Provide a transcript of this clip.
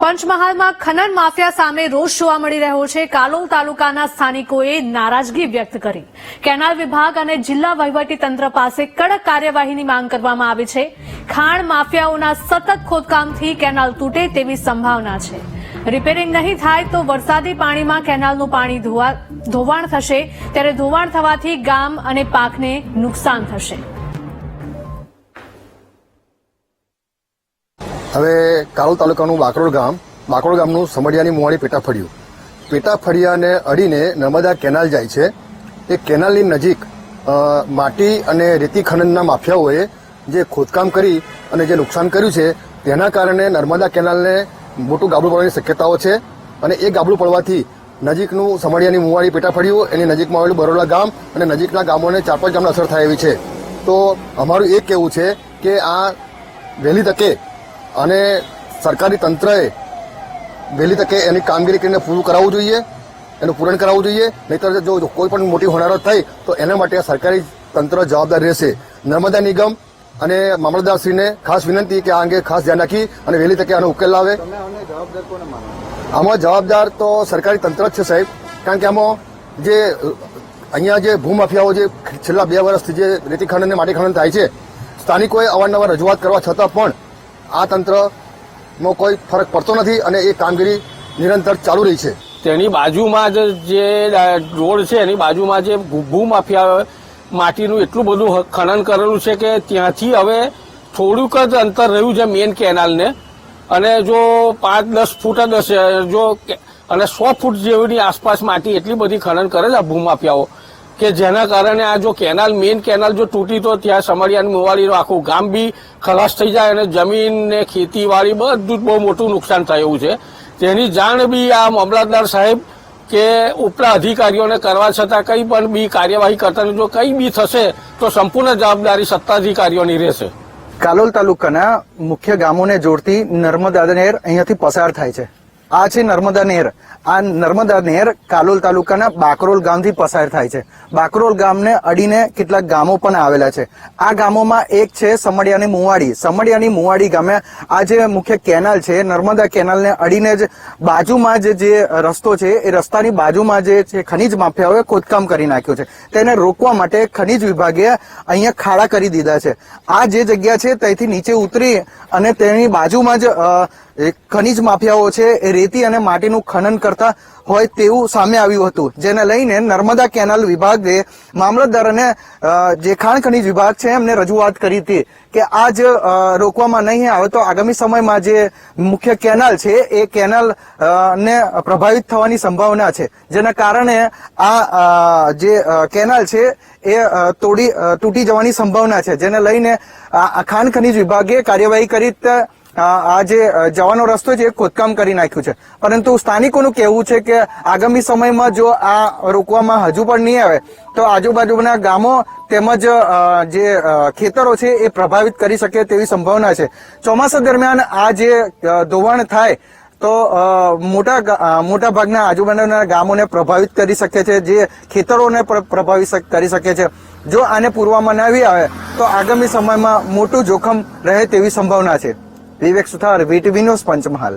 પંચમહાલમાં ખનન માફિયા સામે રોષ જોવા મળી રહ્યો છે। કાલોલ તાલુકાના સ્થાનિકોએ નારાજગી વ્યક્ત કરી કેનાલ વિભાગ અને જિલ્લા વહીવટીતંત્ર પાસે કડક કાર્યવાહીની માંગ કરવામાં આવી છે। ખાણ માફિયાઓના સતત ખોદકામથી કેનાલ તૂટે તેવી સંભાવના છે। રિપેરિંગ નહીં થાય તો વરસાદી પાણીમાં કેનાલનું પાણી ધોવાણ થશે, ત્યારે ધોવાણ થવાથી ગામ અને પાકને નુકસાન થશે। હવે કાલોલ તાલુકાનું બાકરોલ ગામનું સમડિયાની મુવાડી પેટાફળિયાને અડીને નર્મદા કેનાલ જાય છે। એ કેનાલની નજીક માટી અને રેતી ખનનના માફિયાઓએ જે ખોદકામ કરી અને જે નુકસાન કર્યું છે તેના કારણે નર્મદા કેનાલને મોટું ગાબડું પડવાની શક્યતાઓ છે અને એ ગાબડું પડવાથી નજીકનું સમડિયાની મુવાડી પેટાફળિયું, એની નજીકમાં આવેલું બરોડા ગામ અને નજીકના ગામોને 4-5 ગામને અસર થાય એવી છે। તો અમારું એ કહેવું છે કે આ વહેલી તકે અને સરકારી તંત્રએ વહેલી તકે એની કામગીરી કરીને પૂરું કરાવવું જોઈએ, એનું પૂરણ કરાવવું જોઈએ। નહીંતર જો કોઈ પણ મોટી હોનારત થાય તો એના માટે સરકારી તંત્ર જવાબદાર રહેશે। નર્મદા નિગમ અને મામલતદારશ્રીને ખાસ વિનંતી કે આ અંગે ખાસ ધ્યાન રાખી અને વહેલી તકે આનો ઉકેલ લાવે। આમાં જવાબદાર તો સરકારી તંત્ર જ છે સાહેબ, કારણ કે આમાં જે અહીંયા જે ભૂમાફિયાઓ જે છેલ્લા 2 વર્ષથી જે રેતી ખનન અને માટી ખનન થાય છે, સ્થાનિકોએ અવારનવાર રજૂઆત કરવા છતાં પણ આ તંત્રમાં કોઈ ફરક પડતો નથી અને એ કામગીરી નિરંતર ચાલુ રહી છે। તેની બાજુમાં જે રોડ છે એની બાજુમાં જે ભૂમાફિયા માટીનું એટલું બધું ખનન કરેલું છે કે ત્યાંથી હવે થોડુંક જ અંતર રહ્યું છે મેઇન કેનાલને, અને જો 5-10 ફૂટ જ હશે જો અને 100 ફૂટ જેવીની આસપાસ માટી એટલી બધી ખનન કરે છે ભૂમાફિયાઓ કે જેના કારણે આ જો મેઇન કેનાલ જો તૂટી તો ત્યાં સમડિયાની મુવાડીનું આખું ગામ બી ખલાસ થઈ જાય અને જમીન ને ખેતીવાડી બધું જ બહુ મોટું નુકસાન થયું છે। તેની જાણ બી આ મામલતદાર સાહેબ કે ઉપલા અધિકારીઓને કરવા છતાં કંઈ પણ બી કાર્યવાહી કરતા જો કંઈ બી થશે તો સંપૂર્ણ જવાબદારી સત્તાધિકારીઓની રહેશે। કાલોલ તાલુકાના મુખ્ય ગામોને જોડતી નર્મદા નહેર અહીંયાથી પસાર થાય છે। આ છે નર્મદા નહેર। આ નર્મદા નહેર કાલોલ તાલુકાના બાકરોલ ગામથી પસાર થાય છે। બાકરોલ ગામને અડીને કેટલાક ગામો પણ આવેલા છે। આ ગામોમાં એક છે સમડિયાની મુવાડી। સમડિયાની મુવાડી ગામે આ જે મુખ્ય કેનાલ છે, નર્મદા કેનાલને અડીને જ બાજુમાં જે રસ્તો છે એ રસ્તાની બાજુમાં જે છે ખનીજ માફિયાઓએ ખોદકામ કરી નાખ્યું છે। તેને રોકવા માટે ખનીજ વિભાગે અહીંયા ખાડા કરી દીધા છે। આ જે જગ્યા છે ત્યાંથી નીચે ઉતરી અને તેની બાજુમાં જ ખનીજ માફિયાઓ છે એ રેતી અને માટીનું ખનન કરતા હોય તેવું સામે આવ્યું હતું, જેને લઈને નર્મદા કેનાલ વિભાગે મામલતદાર અને જે ખાણ ખનીજ વિભાગ છે એમને રજૂઆત કરી હતી કે આ જ રોકવામાં નહીં આવે તો આગામી સમયમાં જે મુખ્ય કેનાલ છે એ કેનાલ ને પ્રભાવિત થવાની સંભાવના છે, જેના કારણે આ જે કેનાલ છે એ તૂટી જવાની સંભાવના છે, જેને લઈને ખાણ ખનીજ વિભાગે કાર્યવાહી કરી આ જે જવાનો રસ્તો છે એ ખોદકામ કરી નાખ્યું છે। પરંતુ સ્થાનિકોનું કહેવું છે કે આગામી સમયમાં જો આ રોકવામાં હજુ પણ નહીં આવે તો આજુબાજુના ગામો તેમજ જે ખેતરો છે એ પ્રભાવિત કરી શકે તેવી સંભાવના છે। ચોમાસા દરમિયાન આ જે ધોવાણ થાય તો મોટા ભાગના આજુબાજુના ગામોને પ્રભાવિત કરી શકે છે, જે ખેતરોને પ્રભાવિત કરી શકે છે। જો આને પૂરવામાં ન આવે તો આગામી સમયમાં મોટું જોખમ રહે તેવી સંભાવના છે। વિવેક સુથાર, VTV ન્યૂઝ, પંચમહાલ।